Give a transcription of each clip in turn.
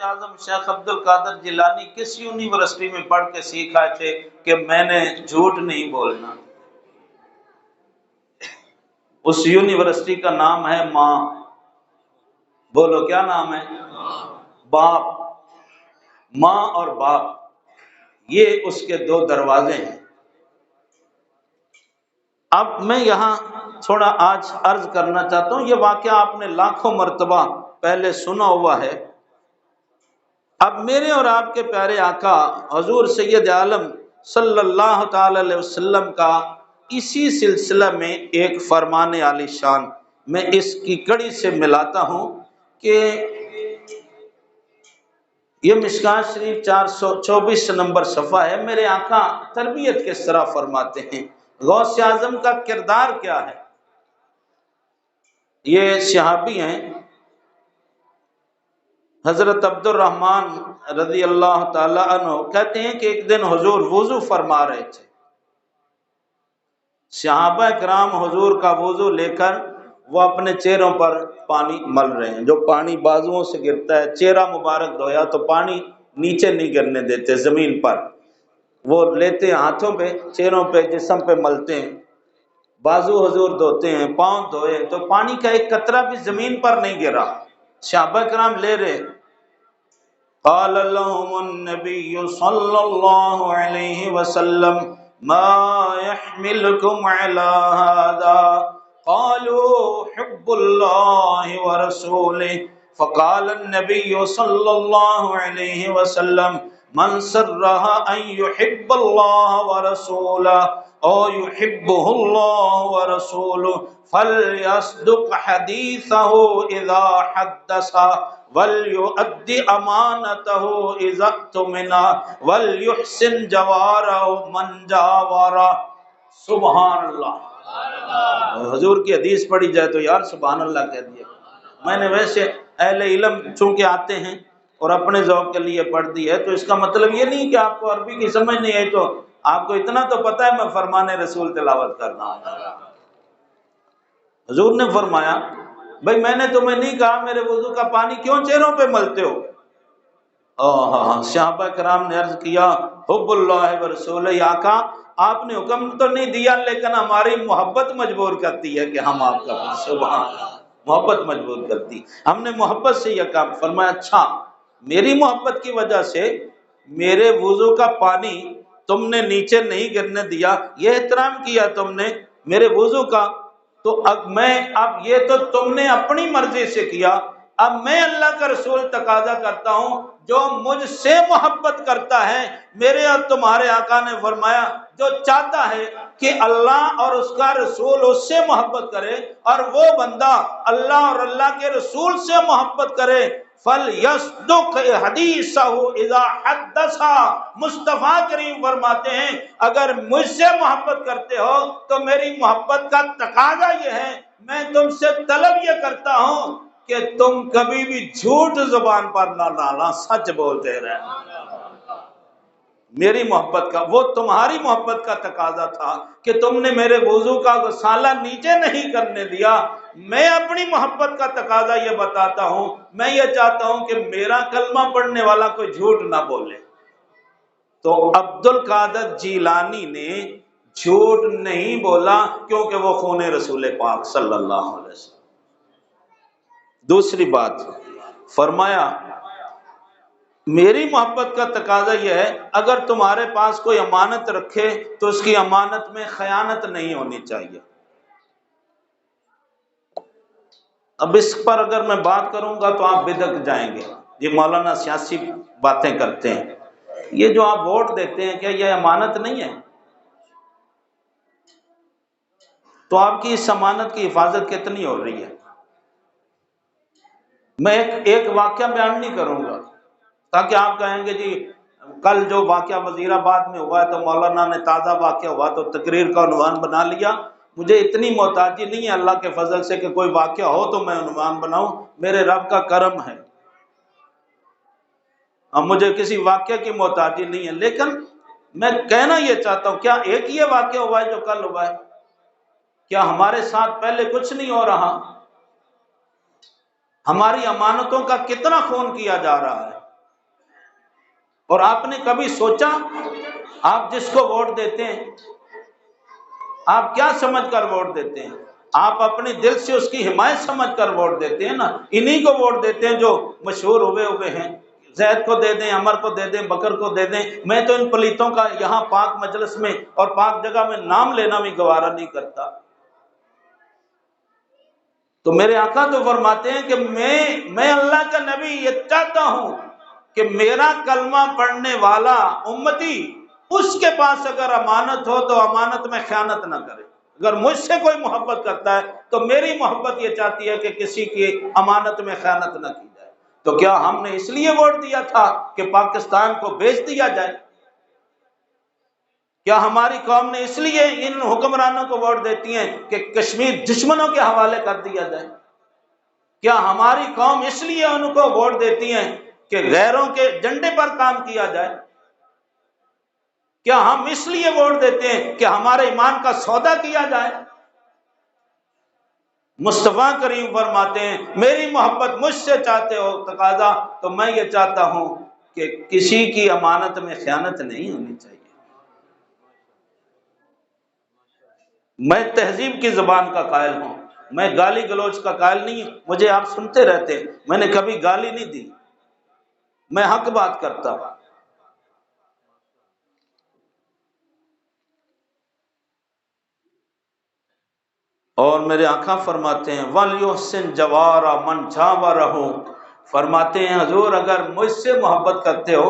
اعظم شیخ عبد القادر جیلانی کس یونیورسٹی میں پڑھ کے سیکھا تھے کہ میں نے جھوٹ نہیں بولنا؟ اس یونیورسٹی کا نام ہے ماں. بولو کیا نام ہے؟ باپ. ماں اور باپ یہ اس کے دو دروازے ہیں. اب میں یہاں تھوڑا آج عرض کرنا چاہتا ہوں، یہ واقعہ آپ نے لاکھوں مرتبہ پہلے سنا ہوا ہے. اب میرے اور آپ کے پیارے آقا حضور سید عالم صلی اللہ تعالی علیہ وسلم کا اسی سلسلہ میں ایک فرمان عالی شان میں اس کی کڑی سے ملاتا ہوں کہ یہ مشکوٰۃ شریف 424 نمبر صفحہ ہے. میرے آقا تربیت کس طرح فرماتے ہیں، غوث اعظم کا کردار کیا ہے. یہ صحابی ہیں حضرت عبد الرحمن رضی اللہ تعالی عنہ، کہتے ہیں کہ ایک دن حضور وضو فرما رہے تھے. صحابہ کرام حضور کا وضو لے کر وہ اپنے چہروں پر پانی مل رہے ہیں. جو پانی بازوؤں سے گرتا ہے، چہرہ مبارک دھویا تو پانی نیچے نہیں گرنے دیتے زمین پر، وہ لیتے ہیں ہاتھوں پہ، چہروں پہ، جسم پہ ملتے ہیں. بازو حضور دھوتے ہیں، پاؤں دھوئے تو پانی کا ایک قطرہ بھی زمین پر نہیں گرا. صحابہ کرام لے رہے. قال لهم النبي صلى الله عليه وسلم ما يحملكم على هذا قالوا حب الله ورسوله فقال النبي صلى الله عليه وسلم من سرها أن يحب الله ورسوله أو يحبه الله ورسوله فليصدق حديثه إذا حدث وَلْيُؤَدِّ أَمَانَتَهُ إِذَا اؤْتُمِنَ وَلْيُحْسِنْ جَوَارَهُ مَنْ جَاوَرَهُ. سبحان اللہ. حضور کی حدیث پڑھی جائے تو یار سبحان اللہ کہہ دیا. میں نے ویسے اہل علم چونکہ آتے ہیں اور اپنے ذوق کے لیے پڑھ دی ہے تو اس کا مطلب یہ نہیں کہ آپ کو عربی کی سمجھ نہیں آئی تو آپ کو اتنا تو پتہ ہے میں فرمان رسول تلاوت کرنا ہوں. حضور نے فرمایا بھائی میں نے تمہیں نہیں کہا میرے وضو کا پانی کیوں چہروں پہ ملتے ہو. صحابہ کرام نے عرض کیا حب اللہ ورسولہ. آقا آپ نے حکم تو نہیں دیا لیکن ہماری محبت مجبور کرتی ہے کہ ہم آپ کا سبحان اللہ، محبت مجبور کرتی، ہم نے محبت سے یہ کام. فرمایا اچھا میری محبت کی وجہ سے میرے وضو کا پانی تم نے نیچے نہیں گرنے دیا، یہ احترام کیا تم نے میرے وضو کا، تو اب یہ تو تم نے اپنی مرضی سے کیا. اب میں اللہ کا رسول تقاضا کرتا ہوں جو مجھ سے محبت کرتا ہے. میرے اور تمہارے آقا نے فرمایا جو چاہتا ہے کہ اللہ اور اس کا رسول اس سے محبت کرے اور وہ بندہ اللہ اور اللہ کے رسول سے محبت کرے فَلْيَصْدُقْ حَدِيثَهُ إِذَا حَدَّثَ. مصطفیٰ کریم فرماتے ہیں اگر مجھ سے محبت کرتے ہو تو میری محبت کا تقاضا یہ ہے، میں تم سے طلب یہ کرتا ہوں کہ تم کبھی بھی جھوٹ زبان پر نہ ڈالا، سچ بولتے رہنا. میری محبت کا، وہ تمہاری محبت کا تقاضا تھا کہ تم نے میرے وضو کا غسالہ نیچے نہیں کرنے دیا. میں اپنی محبت کا تقاضا یہ بتاتا ہوں، میں یہ چاہتا ہوں کہ میرا کلمہ پڑھنے والا کوئی جھوٹ نہ بولے. تو عبد القادر جیلانی نے جھوٹ نہیں بولا کیونکہ وہ خون رسول پاک صلی اللہ علیہ وسلم. دوسری بات فرمایا میری محبت کا تقاضا یہ ہے اگر تمہارے پاس کوئی امانت رکھے تو اس کی امانت میں خیانت نہیں ہونی چاہیے. اب اس پر اگر میں بات کروں گا تو آپ بدک جائیں گے. یہ مولانا سیاسی باتیں کرتے ہیں. یہ جو آپ ووٹ دیتے ہیں کیا یہ امانت نہیں ہے؟ تو آپ کی اس امانت کی حفاظت کتنی ہو رہی ہے؟ میں ایک واقعہ بیان نہیں کروں گا تاکہ آپ کہیں گے جی کل جو واقعہ وزیر آباد میں ہوا ہے تو مولانا نے تازہ واقعہ ہوا تو تقریر کا عنوان بنا لیا. مجھے اتنی محتاجی نہیں ہے اللہ کے فضل سے کہ کوئی واقعہ ہو تو میں عنوان بناؤں، میرے رب کا کرم ہے. اب مجھے کسی واقعہ کی محتاجی نہیں ہے، لیکن میں کہنا یہ چاہتا ہوں کیا ایک یہ واقعہ ہوا ہے جو کل ہوا ہے؟ کیا ہمارے ساتھ پہلے کچھ نہیں ہو رہا؟ ہماری امانتوں کا کتنا خون کیا جا رہا ہے؟ اور آپ نے کبھی سوچا آپ جس کو ووٹ دیتے ہیں آپ کیا سمجھ کر ووٹ دیتے ہیں؟ آپ اپنے دل سے اس کی حمایت سمجھ کر ووٹ دیتے ہیں نا. انہی کو ووٹ دیتے ہیں جو مشہور ہوئے ہیں. زید کو دے دیں، عمر کو دے دیں، بکر کو دے دیں. میں تو ان پلیتوں کا یہاں پاک مجلس میں اور پاک جگہ میں نام لینا بھی گوارا نہیں کرتا. تو میرے آقا تو فرماتے ہیں کہ میں اللہ کا نبی یہ چاہتا ہوں کہ میرا کلمہ پڑھنے والا امتی اس کے پاس اگر امانت ہو تو امانت میں خیانت نہ کرے. اگر مجھ سے کوئی محبت کرتا ہے تو میری محبت یہ چاہتی ہے کہ کسی کی امانت میں خیانت نہ کی جائے. تو کیا ہم نے اس لیے ووٹ دیا تھا کہ پاکستان کو بیچ دیا جائے؟ کیا ہماری قوم نے اس لیے ان حکمرانوں کو ووٹ دیتی ہیں کہ کشمیر دشمنوں کے حوالے کر دیا جائے؟ کیا ہماری قوم اس لیے ان کو ووٹ دیتی ہیں کہ غیروں کے جھنڈے پر کام کیا جائے؟ کیا ہم اس لیے ووٹ دیتے ہیں کہ ہمارے ایمان کا سودا کیا جائے؟ مصطفیٰ کریم فرماتے ہیں میری محبت مجھ سے چاہتے ہو تقاضا تو میں یہ چاہتا ہوں کہ کسی کی امانت میں خیانت نہیں ہونی چاہیے. میں تہذیب کی زبان کا قائل ہوں، میں گالی گلوچ کا قائل نہیں ہوں. مجھے آپ سنتے رہتے ہیں، میں نے کبھی گالی نہیں دی، میں حق بات کرتا ہوں. اور میرے آقا فرماتے ہیں وَلْيُحْسِنْ جَوَارَ مَنْ جَاوَرَهُ، فرماتے ہیں حضور اگر مجھ سے محبت کرتے ہو،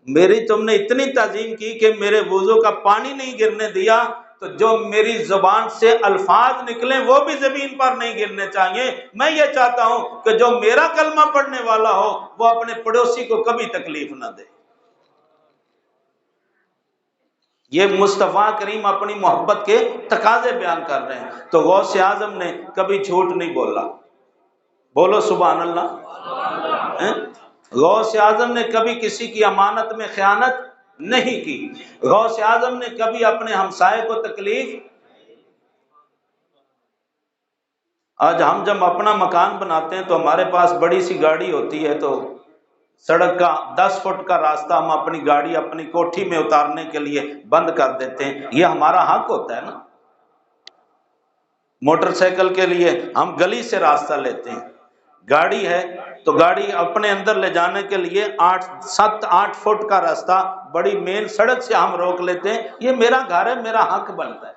میری تم نے اتنی تعظیم کی کہ میرے وضو کا پانی نہیں گرنے دیا، تو جو میری زبان سے الفاظ نکلیں وہ بھی زمین پر نہیں گرنے چاہیے. میں یہ چاہتا ہوں کہ جو میرا کلمہ پڑھنے والا ہو وہ اپنے پڑوسی کو کبھی تکلیف نہ دے. یہ مصطفیٰ کریم اپنی محبت کے تقاضے بیان کر رہے ہیں. تو غوث اعظم نے کبھی جھوٹ نہیں بولا. بولو سبحان اللہ. غوث اعظم نے کبھی کسی کی امانت میں خیانت نہیں کی. غوث اعظم نے کبھی اپنے ہمسائے کو تکلیف. آج ہم جب اپنا مکان بناتے ہیں تو ہمارے پاس بڑی سی گاڑی ہوتی ہے، تو سڑک کا 10 فٹ کا راستہ ہم اپنی گاڑی اپنی کوٹھی میں اتارنے کے لیے بند کر دیتے ہیں. یہ ہمارا حق ہوتا ہے نا. موٹر سائیکل کے لیے ہم گلی سے راستہ لیتے ہیں. گاڑی ہے تو گاڑی اپنے اندر لے جانے کے لیے 7-8 فٹ کا راستہ بڑی مین سڑک سے ہم روک لیتے ہیں. یہ میرا گھر ہے، میرا حق بنتا ہے.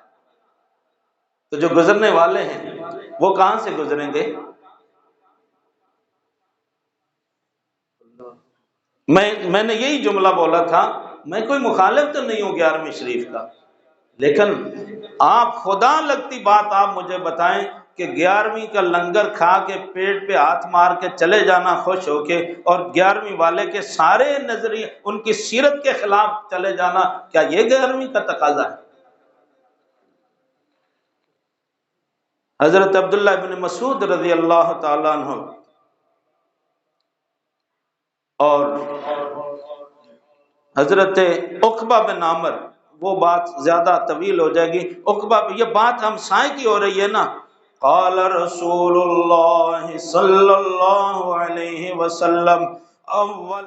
تو جو گزرنے والے ہیں وہ کہاں سے گزریں گے؟ میں نے یہی جملہ بولا تھا، میں کوئی مخالف تو نہیں ہوں 11ویں شریف کا، لیکن آپ خدا لگتی بات آپ مجھے بتائیں کہ 11ویں کا لنگر کھا کے پیٹ پہ ہاتھ مار کے چلے جانا خوش ہو کے، اور 11ویں والے کے سارے نظریے ان کی سیرت کے خلاف چلے جانا، کیا یہ 11ویں کا تقاضا ہے؟ حضرت عبداللہ ابن مسعود رضی اللہ تعالیٰ عنہ اور حضرت عقبہ بن عامر، وہ بات زیادہ طویل ہو جائے گی. عقبہ، یہ بات ہم سائے کی ہو رہی ہے نا. قال رسول اللہ صلی اللہ علیہ وسلم اول